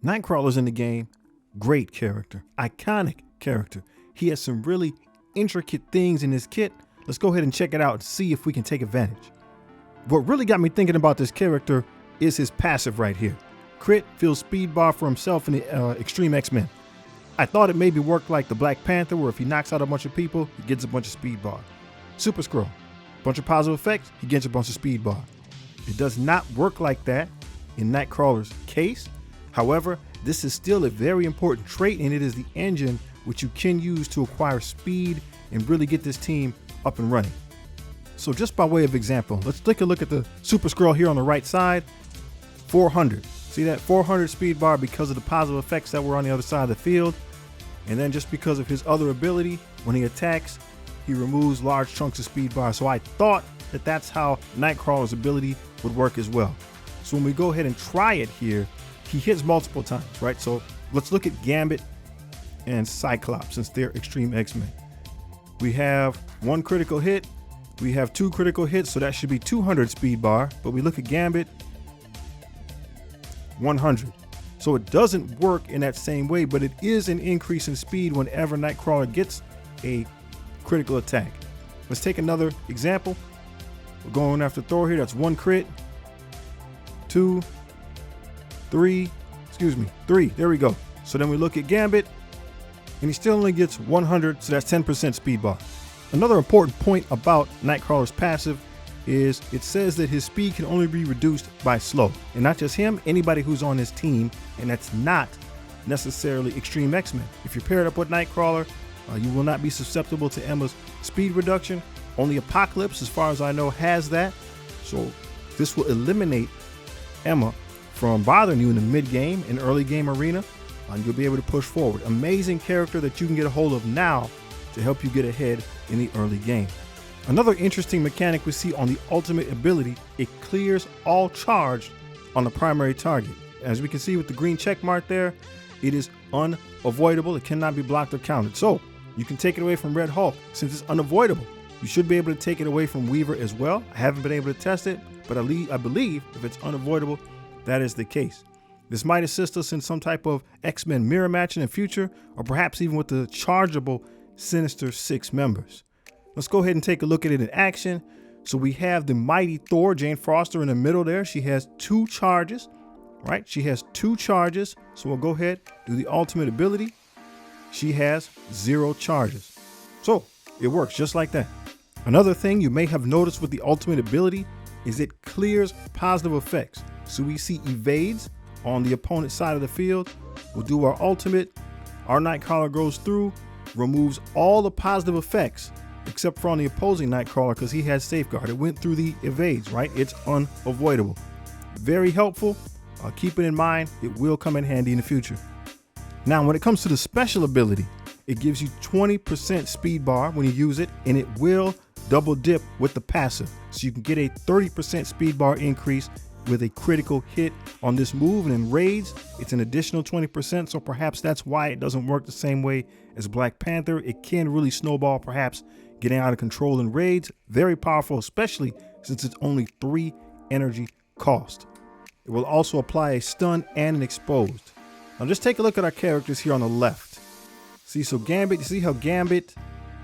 Nightcrawler's in the game. Great character, iconic character. He has some really intricate things in his kit. Let's go ahead and check it out and see if we can take advantage. What really got me thinking about this character is his passive right here. Crit, fills speed bar for himself in the Extreme X-Men. I thought it maybe worked like the Black Panther, where if he knocks out a bunch of people, he gets a bunch of speed bar. Super Skrull, bunch of positive effects, he gets a bunch of speed bar. It does not work like that in Nightcrawler's case. However, this is still a very important trait, and it is the engine which you can use to acquire speed and really get this team up and running. So just by way of example, let's take a look at the Super Skrull here on the right side. 400. See that 400 speed bar because of the positive effects that were on the other side of the field. And then just because of his other ability, when he attacks, he removes large chunks of speed bar. So I thought that that's how Nightcrawler's ability would work as well. So when we go ahead and try it here, he hits multiple times, right? So let's look at Gambit and Cyclops, since they're Extreme X-Men. We have one critical hit, we have two critical hits, so that should be 200 speed bar. But we look at Gambit, 100. So it doesn't work in that same way, but it is an increase in speed whenever Nightcrawler gets a critical attack. Let's take another example. We're going after Thor here. That's one crit, two, three. There we go. So then we look at Gambit, and he still only gets 100, so that's 10% speed bar. Another important point about Nightcrawler's passive is it says that his speed can only be reduced by slow. And not just him, anybody who's on his team, and that's not necessarily Extreme X-Men. If you're paired up with Nightcrawler, you will not be susceptible to Emma's speed reduction. Only Apocalypse, as far as I know, has that. So this will eliminate Emma from bothering you in the mid-game and early game arena, and you'll be able to push forward. Amazing character that you can get a hold of now to help you get ahead in the early game. Another interesting mechanic we see on the ultimate ability, it clears all charge on the primary target. As we can see with the green check mark there, it is unavoidable. It cannot be blocked or countered. So you can take it away from Red Hulk. Since it's unavoidable, you should be able to take it away from Weaver as well. I haven't been able to test it, but I believe if it's unavoidable, that is the case. This might assist us in some type of X-Men mirror match in the future, or perhaps even with the chargeable Sinister Six members. Let's go ahead and take a look at it in action. So we have the mighty Thor, Jane Foster, in the middle there. She has 2 charges, right? She has 2 charges. So we'll go ahead, do the ultimate ability. She has 0 charges. So it works just like that. Another thing you may have noticed with the ultimate ability is it clears positive effects. So we see evades on the opponent's side of the field. We'll do our ultimate. Our Nightcrawler goes through, removes all the positive effects except for on the opposing Nightcrawler because he has safeguard. It went through the evades, right? It's unavoidable. Very helpful. Keep it in mind. It will come in handy in the future. Now, when it comes to the special ability, it gives you 20% speed bar when you use it, and it will double dip with the passive. So you can get a 30% speed bar increase with a critical hit on this move. And in raids, it's an additional 20%. So perhaps that's why it doesn't work the same way as Black Panther. It can really snowball, perhaps getting out of control in raids. Very powerful, especially since it's only 3 energy cost. It will also apply a stun and an exposed. Now just take a look at our characters here on the left. See, so Gambit, you see how Gambit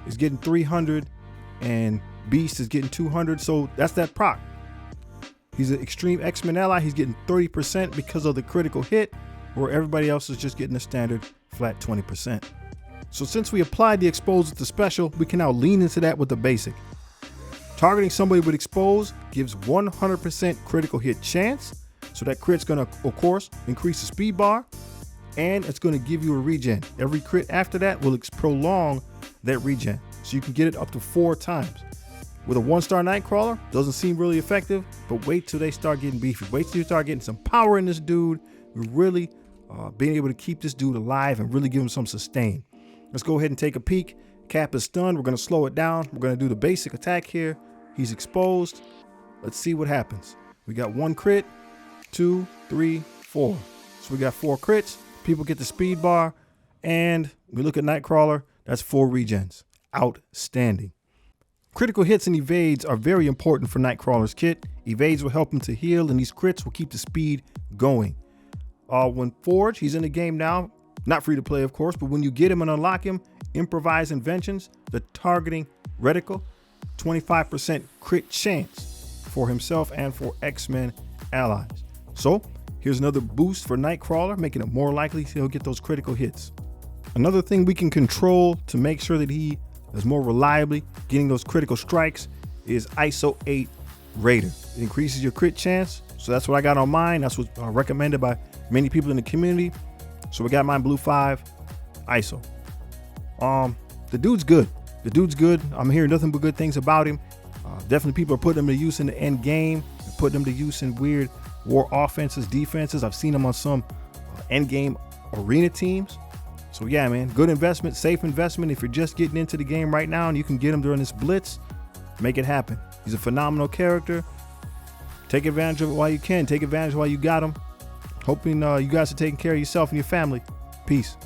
is getting 300 and Beast is getting 200. So that's that proc. He's an Extreme X-Men ally. He's getting 30% because of the critical hit, where everybody else is just getting a standard flat 20%. So since we applied the expose with the special, we can now lean into that with the basic. Targeting somebody with expose gives 100% critical hit chance. So that crit's gonna, of course, increase the speed bar, and it's gonna give you a regen. Every crit after that will prolong that regen. So you can get it up to 4 times. With a 1-star Nightcrawler, doesn't seem really effective, but wait till they start getting beefy. Wait till you start getting some power in this dude. We're really being able to keep this dude alive and really give him some sustain. Let's go ahead and take a peek. Cap is stunned. We're going to slow it down. We're going to do the basic attack here. He's exposed. Let's see what happens. We got 1 crit, 2, 3, 4. So we got 4 crits. People get the speed bar. And we look at Nightcrawler. That's 4 regens. Outstanding. Critical hits and evades are very important for Nightcrawler's kit. Evades will help him to heal, and these crits will keep the speed going. When Forge, he's in the game now, not free to play, of course, but when you get him and unlock him, Improvise Inventions, the targeting reticle, 25% crit chance for himself and for X-Men allies. So here's another boost for Nightcrawler, making it more likely he'll get those critical hits. Another thing we can control to make sure that he is more reliably getting those critical strikes is ISO 8 Raider. It increases your crit chance. So that's what I got on mine. That's what's recommended by many people in the community. So we got mine blue 5 ISO. The dude's good. The dude's good. I'm hearing nothing but good things about him. Definitely people are putting him to use in the end game, putting him to use in weird war offenses, defenses. I've seen him on some end game arena teams. So yeah, man, good investment, safe investment. If you're just getting into the game right now and you can get him during this blitz, make it happen. He's a phenomenal character. Take advantage of it while you can. Take advantage while you got him. Hoping you guys are taking care of yourself and your family. Peace.